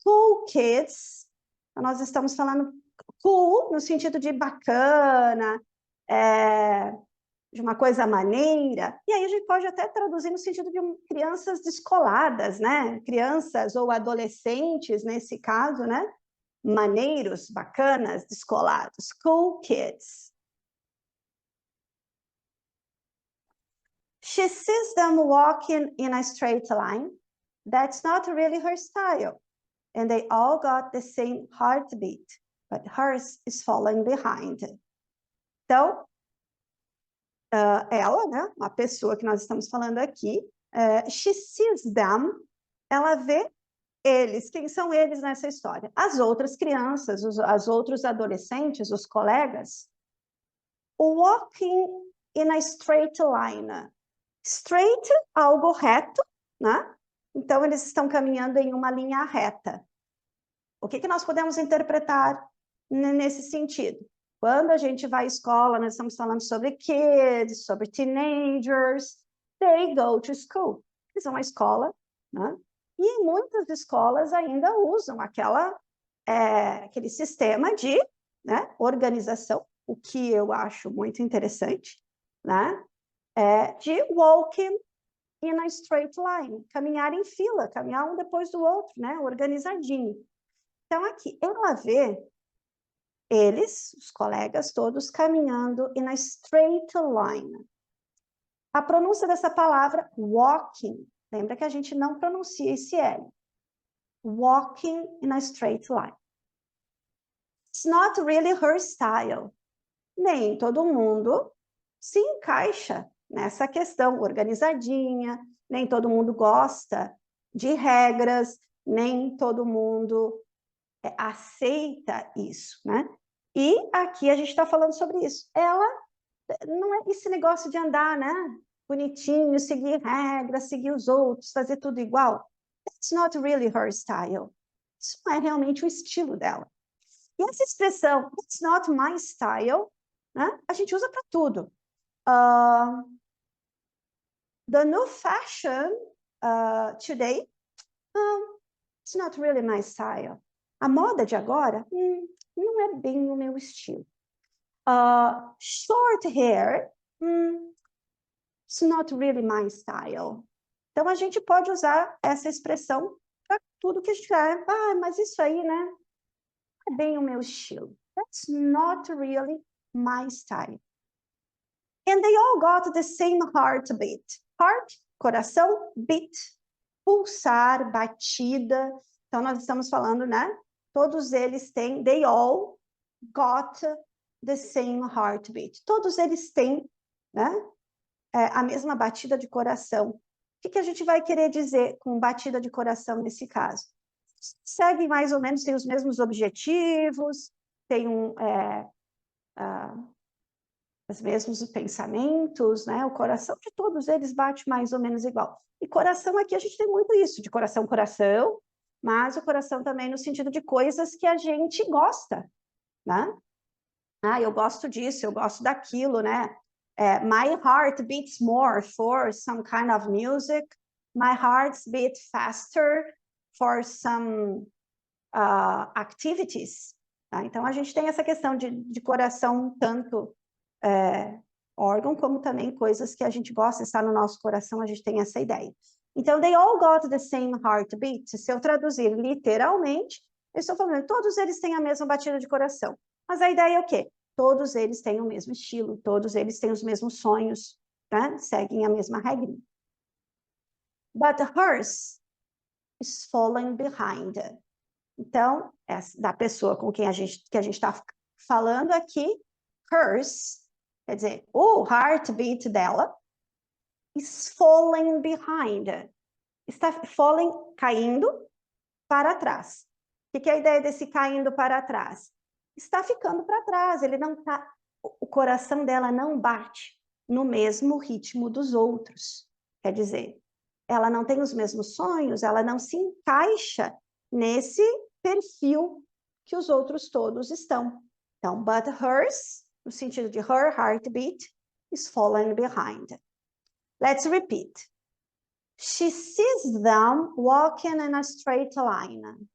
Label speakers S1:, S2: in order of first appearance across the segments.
S1: cool kids, nós estamos falando cool no sentido de bacana, de uma coisa maneira, e aí a gente pode até traduzir no sentido de crianças descoladas, né? Crianças ou adolescentes, nesse caso, né? Maneiros, bacanas, descolados. Cool kids. She sees them walking in a straight line. That's not really her style. And they all got the same heartbeat, but hers is falling behind. Então, ela, né, a pessoa que nós estamos falando aqui, she sees them, ela vê eles. Quem são eles nessa história? As outras crianças, as outros adolescentes, os colegas, walking in a straight line. Straight, algo reto, né? Então, eles estão caminhando em uma linha reta. O que nós podemos interpretar nesse sentido? Quando a gente vai à escola, nós estamos falando sobre kids, sobre teenagers, they go to school. Eles vão à escola, né? E muitas escolas ainda usam aquele sistema de, né, organização, o que eu acho muito interessante, né? De walking in a straight line, caminhar em fila, caminhar um depois do outro, né? Organizadinho. Então, aqui, ela vê eles, os colegas todos, caminhando in a straight line. A pronúncia dessa palavra, walking, lembra que a gente não pronuncia esse L. Walking in a straight line. It's not really her style. Nem todo mundo se encaixa nessa questão organizadinha, nem todo mundo gosta de regras, nem todo mundo aceita isso, né? E aqui a gente está falando sobre isso. Ela não é esse negócio de andar, né? Bonitinho, seguir regras, seguir os outros, fazer tudo igual. That's not really her style. Isso não é realmente o estilo dela. E essa expressão, it's not my style, né? A gente usa para tudo. The new fashion today, it's not really my style. A moda de agora, não é bem o meu estilo. Short hair, it's not really my style. Então, a gente pode usar essa expressão para tudo que a gente quer. Mas isso aí, né? Não é bem o meu estilo. That's not really my style. And they all got the same heartbeat. Heart, coração, beat, pulsar, batida. Então, nós estamos falando, né? Todos eles têm, they all got the same heartbeat. Todos eles têm, né? A mesma batida de coração. O que a gente vai querer dizer com batida de coração nesse caso? Seguem mais ou menos, têm os mesmos objetivos, têm os mesmos pensamentos, né? O coração de todos eles bate mais ou menos igual. E coração aqui a gente tem muito isso, de coração, coração, mas o coração também no sentido de coisas que a gente gosta, né? Eu gosto disso, eu gosto daquilo, né? My heart beats more for some kind of music. My heart beats faster for some activities. Tá? Então, a gente tem essa questão de coração, tanto órgão, como também coisas que a gente gosta, está no nosso coração, a gente tem essa ideia. Então, they all got the same heartbeat. Se eu traduzir literalmente, eu estou falando, todos eles têm a mesma batida de coração. Mas a ideia é o quê? Todos eles têm o mesmo estilo, todos eles têm os mesmos sonhos, tá? Seguem a mesma regrinha. But hers is falling behind. Então, da pessoa com quem a gente está falando aqui, hers, quer dizer, o heartbeat dela, is falling behind. Está falling, caindo para trás. O que é a ideia desse caindo para trás? Está ficando para trás, ele não tá, o coração dela não bate no mesmo ritmo dos outros. Quer dizer, ela não tem os mesmos sonhos, ela não se encaixa nesse perfil que os outros todos estão. Então, but hers, no sentido de her heartbeat, is falling behind. Let's repeat. She sees them walking in a straight line.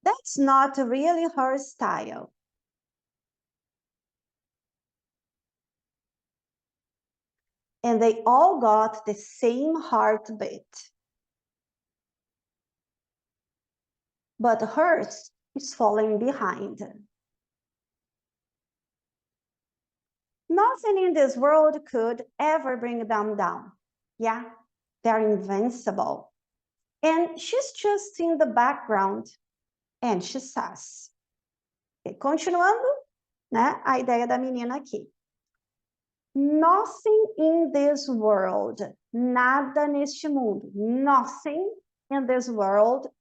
S1: That's not really her style. And they all got the same heartbeat. But hers is falling behind. Nothing in this world could ever bring them down. Yeah, they're invincible. And she's just in the background. And she says. E continuando, né, a ideia da menina aqui. Nothing in this world, nada neste mundo, nothing in this world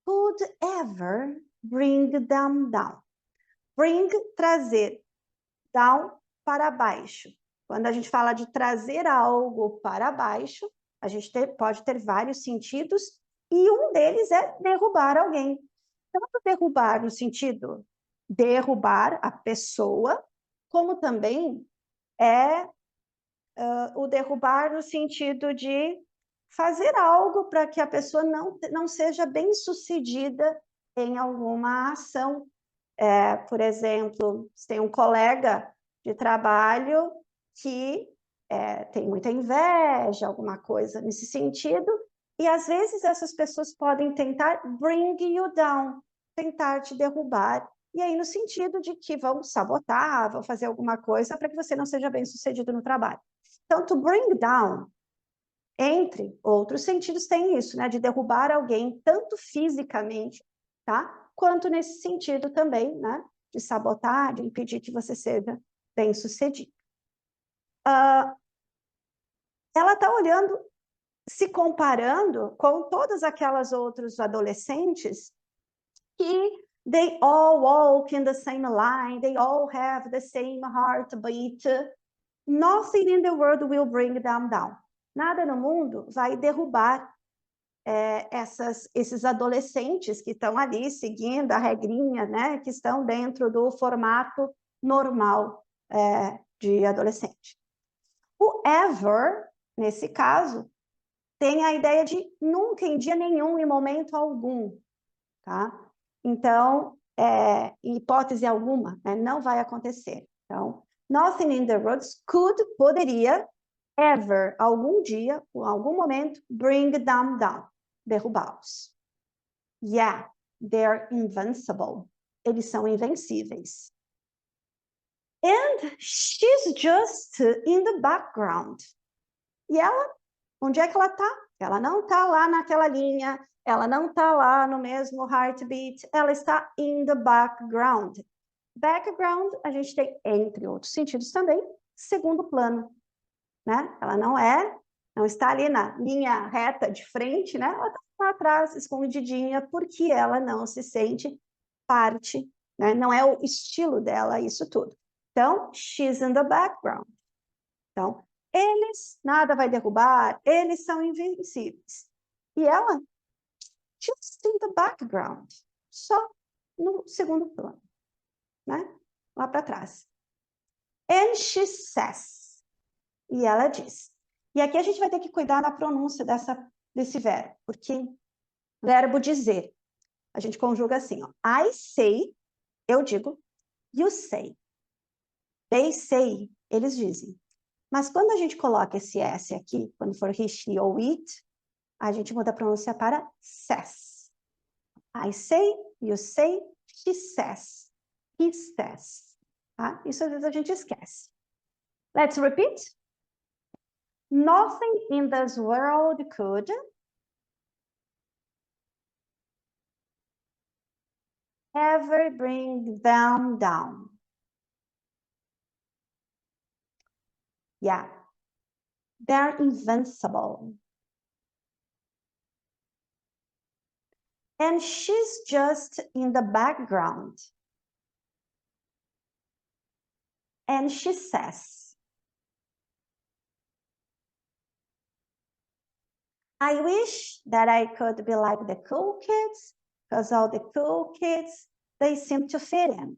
S1: could ever bring them down. Bring, trazer, down, para baixo. Quando a gente fala de trazer algo para baixo, a gente pode ter vários sentidos, e um deles é derrubar alguém. Tanto derrubar no sentido derrubar a pessoa, como também é o derrubar no sentido de fazer algo para que a pessoa não seja bem-sucedida em alguma ação. Por exemplo, você tem um colega de trabalho que tem muita inveja, alguma coisa nesse sentido, e às vezes essas pessoas podem tentar bring you down, tentar te derrubar, e aí no sentido de que vão sabotar, vão fazer alguma coisa para que você não seja bem-sucedido no trabalho. Então, to bring down, entre outros sentidos, tem isso, né, de derrubar alguém, tanto fisicamente, tá, quanto nesse sentido também, né, de sabotar, de impedir que você seja bem-sucedido. Ela está olhando, se comparando com todas aquelas outros adolescentes que they all walk in the same line, they all have the same heartbeat. Nothing in the world will bring them down. Nada no mundo vai derrubar esses adolescentes que estão ali seguindo a regrinha, né, que estão dentro do formato normal de adolescente. O ever, nesse caso, tem a ideia de nunca, em dia nenhum, em momento algum, tá? Então, em hipótese alguma, né, não vai acontecer. Então, nothing in the roads poderia, ever, algum dia, ou algum momento, bring them down, derrubá-los. Yeah, they're invincible. Eles são invencíveis. And she's just in the background. E ela, onde é que ela está? Ela não está lá naquela linha, ela não está lá no mesmo heartbeat, ela está in the background. Background, a gente tem, entre outros sentidos também, segundo plano, né? Ela não está ali na linha reta de frente, né? Ela está lá atrás, escondidinha, porque ela não se sente parte, né? Não é o estilo dela isso tudo. Então, she's in the background. Então, eles, nada vai derrubar, eles são invencíveis. E ela, just in the background, só no segundo plano, né? Lá para trás. And she says, e ela diz. E aqui a gente vai ter que cuidar da pronúncia desse verbo, porque verbo dizer, a gente conjuga assim, ó, I say, eu digo, you say. They say, eles dizem. Mas quando a gente coloca esse S aqui, quando for he, she ou it, a gente muda a pronúncia para says. I say, you say, she says, he says. Tá? Isso às vezes a gente esquece. Let's repeat. Nothing in this world could ever bring them down. Yeah, they're invincible. And she's just in the background. And she says, I wish that I could be like the cool kids, because all the cool kids, they seem to fit in.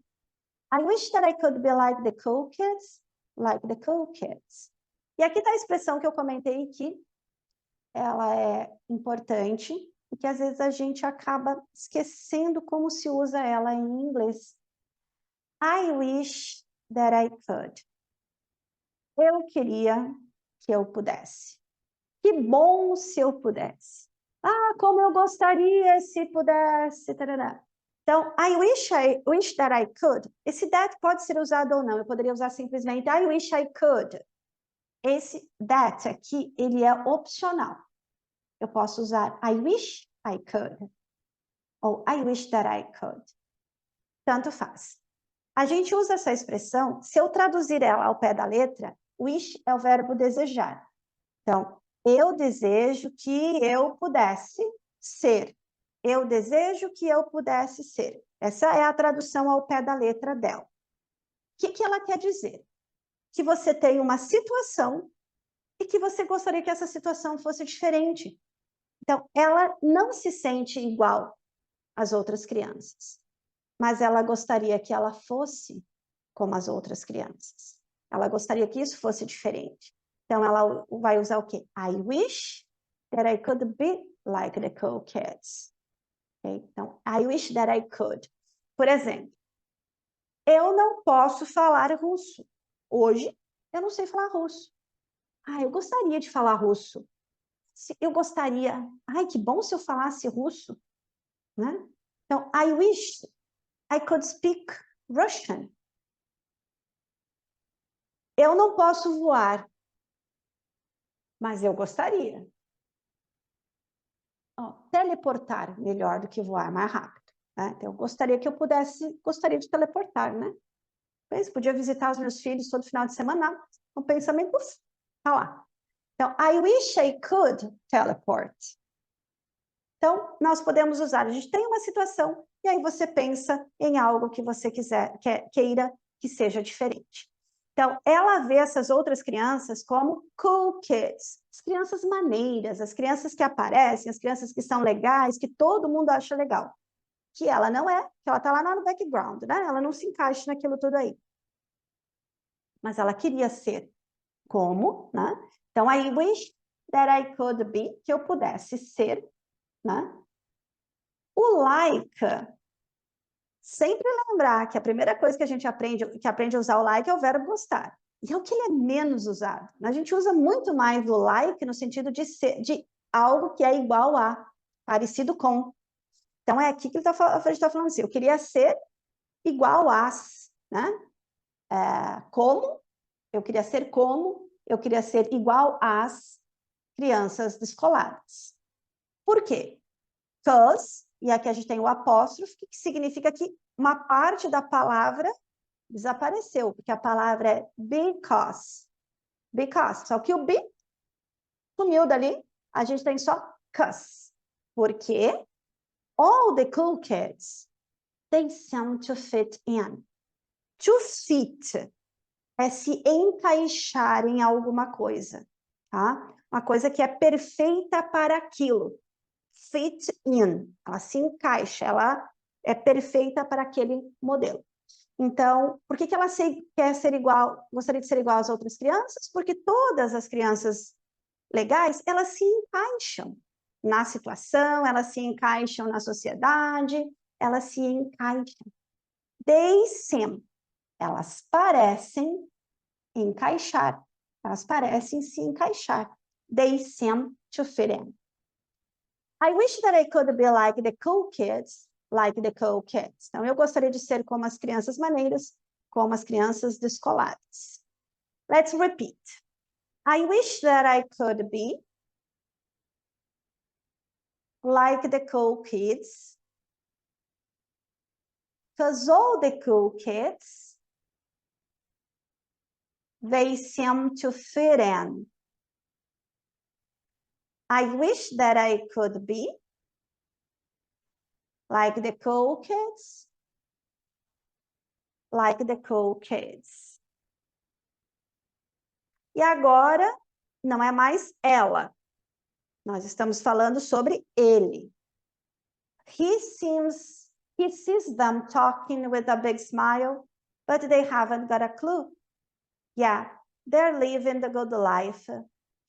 S1: I wish that I could be like the cool kids, like the cool kids. E aqui está a expressão que eu comentei aqui, ela é importante, porque às vezes a gente acaba esquecendo como se usa ela em inglês. I wish that I could. Eu queria que eu pudesse. Que bom se eu pudesse. Ah, como eu gostaria se pudesse. Tarará. Então, I wish that I could. Esse that pode ser usado ou não. Eu poderia usar simplesmente I wish I could. Esse that aqui, ele é opcional. Eu posso usar I wish I could. Ou I wish that I could. Tanto faz. A gente usa essa expressão, se eu traduzir ela ao pé da letra, wish é o verbo desejar. Então, eu desejo que eu pudesse ser. Eu desejo que eu pudesse ser. Essa é a tradução ao pé da letra dela. O que ela quer dizer? Que você tem uma situação e que você gostaria que essa situação fosse diferente. Então, ela não se sente igual às outras crianças, mas ela gostaria que ela fosse como as outras crianças. Ela gostaria que isso fosse diferente. Então, ela vai usar o quê? I wish that I could be like the cool kids. Okay? Então, I wish that I could. Por exemplo, eu não posso falar russo. Hoje, eu não sei falar russo. Ah, eu gostaria de falar russo. Eu gostaria... Ai, que bom se eu falasse russo. Né? Então, I wish I could speak Russian. Eu não posso voar, mas eu gostaria. Teleportar melhor do que voar mais rápido. Né? Então, eu gostaria que eu gostaria de teleportar, né? Mas podia visitar os meus filhos todo final de semana, um pensamento, tá lá. Então, I wish I could teleport. Então, nós podemos usar, a gente tem uma situação, e aí você pensa em algo que você queira que seja diferente. Então, ela vê essas outras crianças como cool kids, as crianças maneiras, as crianças que aparecem, as crianças que são legais, que todo mundo acha legal. Que ela não é, que ela está lá no background, né? Ela não se encaixa naquilo tudo aí. Mas ela queria ser como, né? Então, I wish that I could be, que eu pudesse ser, né? O like, sempre lembrar que a primeira coisa que a gente aprende a usar o like é o verbo gostar. E é o que ele é menos usado. A gente usa muito mais o like no sentido de ser, de algo que é igual a, parecido com. Então, é aqui que a gente está falando assim, eu queria ser igual às, né? Como, eu queria ser como, eu queria ser igual às crianças descoladas. Por quê? Because, e aqui a gente tem o apóstrofo, que significa que uma parte da palavra desapareceu, porque a palavra é because. Because. Só que o be sumiu dali, a gente tem só cause. Porque all the cool kids, they seem to fit in. To fit é se encaixar em alguma coisa, tá? Uma coisa que é perfeita para aquilo. Fit in, ela se encaixa, ela é perfeita para aquele modelo. Então, por que ela quer ser igual, gostaria de ser igual às outras crianças? Porque todas as crianças legais, elas se encaixam na situação, elas se encaixam na sociedade, elas se encaixam. They seem, elas parecem encaixar, elas parecem se encaixar. They seem to fit in. I wish that I could be like the cool kids, like the cool kids. Então, eu gostaria de ser como as crianças maneiras, como as crianças descoladas. Let's repeat. I wish that I could be like the cool kids, because all the cool kids, they seem to fit in. I wish that I could be like the cool kids, like the cool kids. E agora, não é mais ela. Nós estamos falando sobre ele. He sees them talking with a big smile, but they haven't got a clue. Yeah, they're living the good life.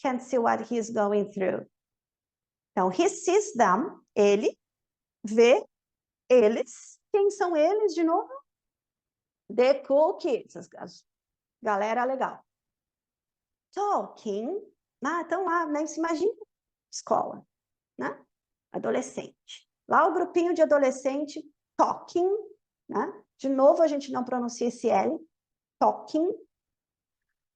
S1: Can't see what he's going through. Então, he sees them, ele vê eles. Quem são eles, de novo? The cool kids, galera legal. Talking, estão lá, né? Se imagina escola, né? Adolescente. Lá o grupinho de adolescente, talking, né? De novo a gente não pronuncia esse L, talking,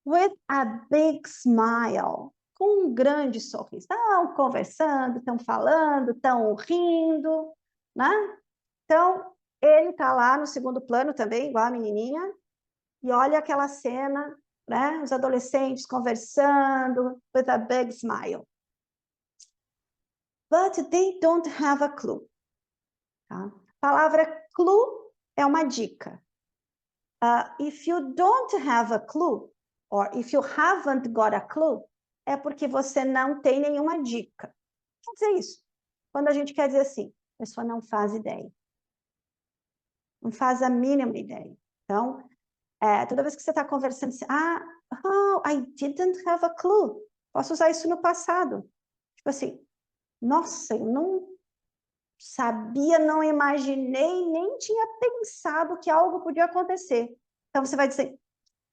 S1: with a big smile, com um grande sorriso. Estão conversando, estão falando, estão rindo, né? Então, ele está lá no segundo plano também, igual a menininha, e olha aquela cena, né? Os adolescentes conversando, with a big smile. But they don't have a clue. Tá? A palavra clue é uma dica. If you don't have a clue, or if you haven't got a clue, é porque você não tem nenhuma dica. Quer dizer isso? Quando a gente quer dizer assim, a pessoa não faz ideia. Não faz a mínima ideia. Então, toda vez que você está conversando assim, I didn't have a clue. Posso usar isso no passado. Tipo assim, nossa, eu não sabia, não imaginei, nem tinha pensado que algo podia acontecer. Então, você vai dizer,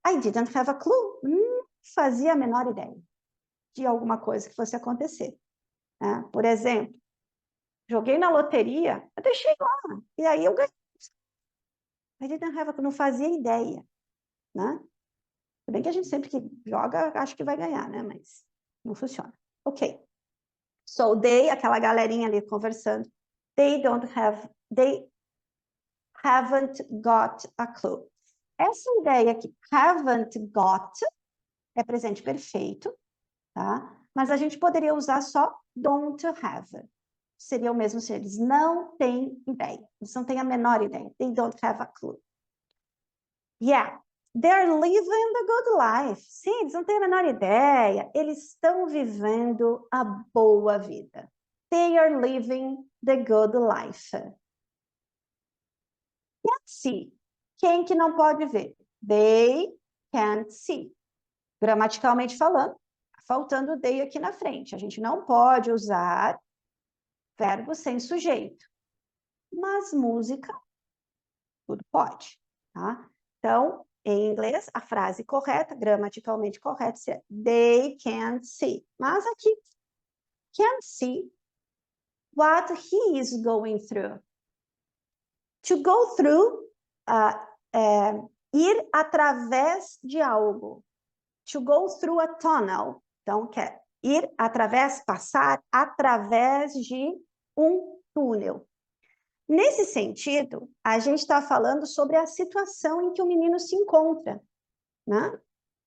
S1: I didn't have a clue. Não fazia a menor ideia de alguma coisa que fosse acontecer. Né? Por exemplo, joguei na loteria, eu deixei lá, e aí eu ganhei. I didn't have a clue, não fazia ideia. Né? Tudo bem que a gente sempre que joga, acha que vai ganhar, né? Mas não funciona. Ok. So, aquela galerinha ali conversando, they haven't got a clue. Essa ideia aqui, haven't got, é presente perfeito, tá? Mas a gente poderia usar só don't have. Seria o mesmo se eles não têm ideia. Eles não têm a menor ideia. They don't have a clue. Yeah, they're living the good life. Sim, eles não têm a menor ideia. Eles estão vivendo a boa vida. They are living the good life. Can't see. Quem que não pode ver? They can't see. Gramaticalmente falando, faltando they aqui na frente. A gente não pode usar verbo sem sujeito. Mas música, tudo pode, tá? Então, em inglês, a frase correta, gramaticalmente correta, é they can't see. Mas aqui, can't see what he is going through. To go through, ir através de algo. To go through a tunnel. Então, quer ir através, passar através de um túnel. Nesse sentido, a gente está falando sobre a situação em que o menino se encontra, né?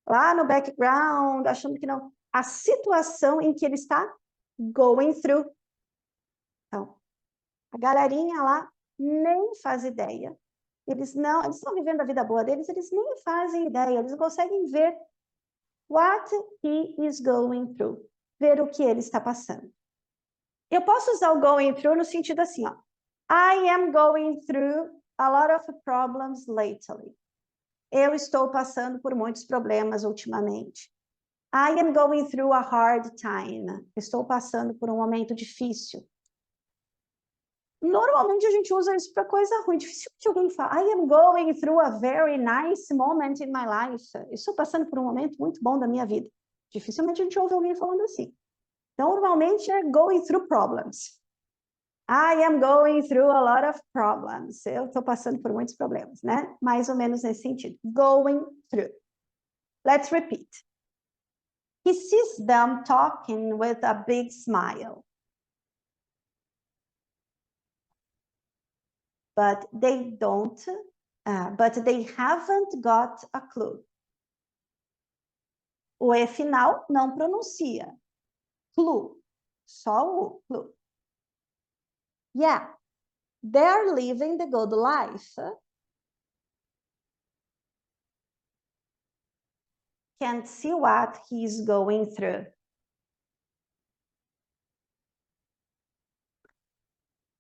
S1: Lá no background, achando que não. A situação em que ele está going through. Então, a galerinha lá nem faz ideia. Eles estão vivendo a vida boa deles, eles nem fazem ideia, eles não conseguem ver what he is going through, ver o que ele está passando. Eu posso usar o going through no sentido assim, ó. I am going through a lot of problems lately. Eu estou passando por muitos problemas ultimamente. I am going through a hard time. Estou passando por um momento difícil. Normalmente a gente usa isso para coisa ruim. Dificilmente alguém fala, I am going through a very nice moment in my life. Estou passando por um momento muito bom da minha vida. Dificilmente a gente ouve alguém falando assim. Então, normalmente é going through problems. I am going through a lot of problems. Eu estou passando por muitos problemas, né? Mais ou menos nesse sentido. Going through. Let's repeat. He sees them talking with a big smile. But they haven't got a clue. O E final não pronuncia. Clue. Só o clue. Yeah. They're living the good life. Can't see what he's going through.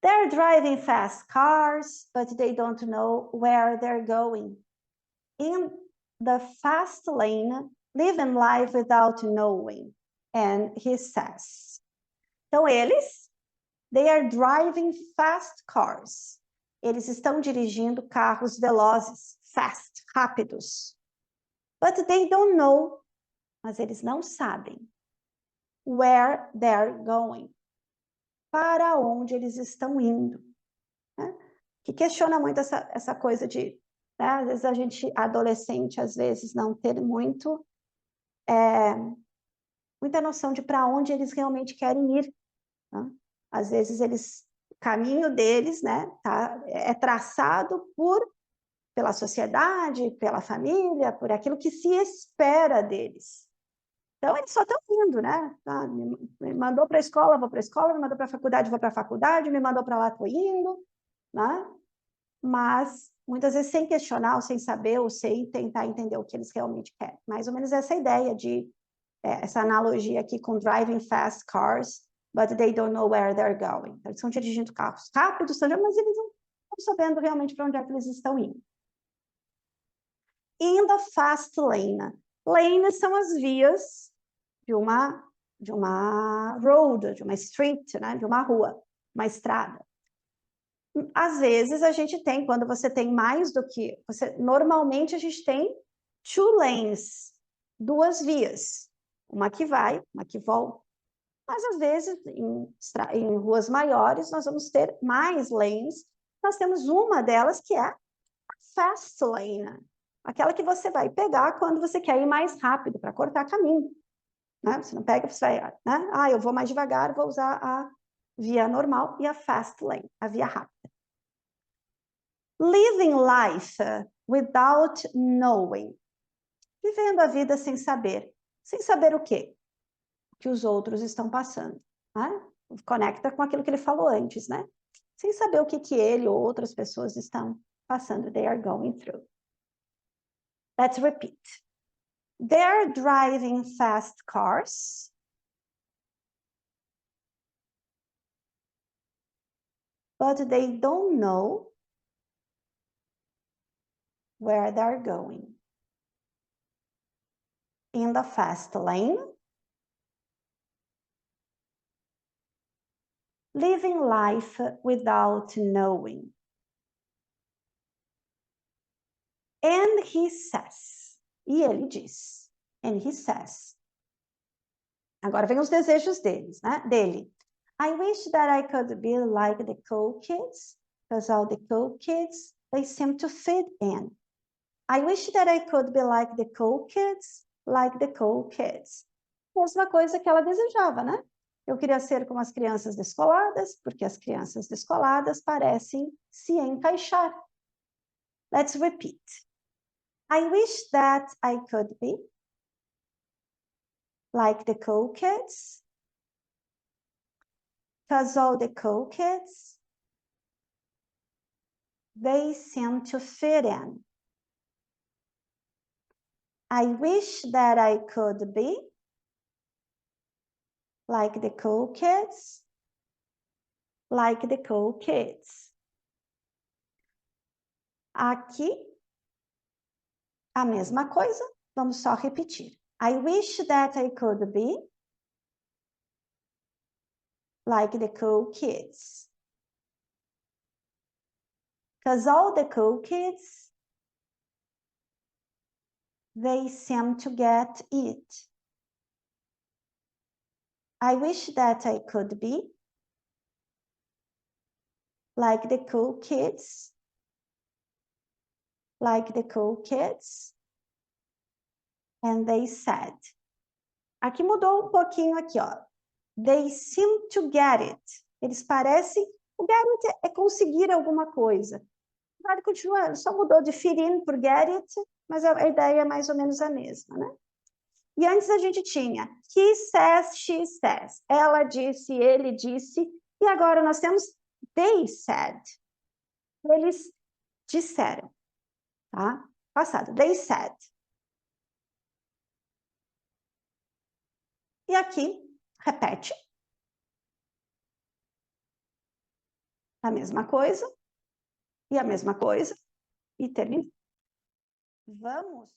S1: They're driving fast cars, but they don't know where they're going. In the fast lane, living life without knowing. And he says, Então, they are driving fast cars. Eles estão dirigindo carros velozes, fast, rápidos. But they don't know, mas eles não sabem, where they're going, para onde eles estão indo. Né? Que questiona muito essa coisa de, né, às vezes a gente, adolescente, às vezes não ter muita noção de para onde eles realmente querem ir. Né? Às vezes o caminho deles, né, é traçado pela sociedade, pela família, por aquilo que se espera deles. Então, eles só estão indo, né? Me mandou para a escola, vou para a escola, me mandou para a faculdade, vou para a faculdade, me mandou para lá, estou indo, né? Mas, muitas vezes, sem questionar, ou sem saber, ou sem tentar entender o que eles realmente querem. Mais ou menos essa ideia essa analogia aqui com driving fast cars, but they don't know where they're going. Então, eles estão dirigindo carros rápidos, mas eles não estão sabendo realmente para onde é que eles estão indo. In the fast lane. Lanes são as vias de uma road, de uma street, né? De uma rua, uma estrada. Às vezes a gente tem, quando você tem mais do que... normalmente a gente tem two lanes, duas vias. Uma que vai, uma que volta. Mas às vezes, em ruas maiores, nós vamos ter mais lanes. Nós temos uma delas que é a fast lane. Aquela que você vai pegar quando você quer ir mais rápido, para cortar caminho. Né? Você não pega, você vai... Né? Eu vou mais devagar, vou usar a via normal e a fast lane, a via rápida. Living life without knowing. Vivendo a vida sem saber. Sem saber o quê? O que os outros estão passando. Né? Conecta com aquilo que ele falou antes, né? Sem saber o que ele ou outras pessoas estão passando. They are going through. Let's repeat. They're driving fast cars. But they don't know where they're going. In the fast lane, living life without knowing. And he says, e ele diz, and he says. Agora vem os desejos dele. I wish that I could be like the cool kids, because all the cool kids, they seem to fit in. I wish that I could be like the cool kids, like the cool kids. Mesma coisa que ela desejava, né? Eu queria ser como as crianças descoladas, porque as crianças descoladas parecem se encaixar. Let's repeat. I wish that I could be like the cool kids, because all the cool kids, they seem to fit in. I wish that I could be like the cool kids, like the cool kids. Aqui, a mesma coisa, vamos só repetir. I wish that I could be like the cool kids. Because all the cool kids, they seem to get it. I wish that I could be like the cool kids, like the cool kids. And they said. Aqui mudou um pouquinho aqui, ó. They seem to get it. Eles parecem... O get it é conseguir alguma coisa. Ele continua, só mudou de fit in por get it, mas a ideia é mais ou menos a mesma, né? E antes a gente tinha he says, she says. Ela disse, ele disse. E agora nós temos they said. Eles disseram, tá? Passado, they said. E aqui, repete. A mesma coisa. E a mesma coisa. E termina. Vamos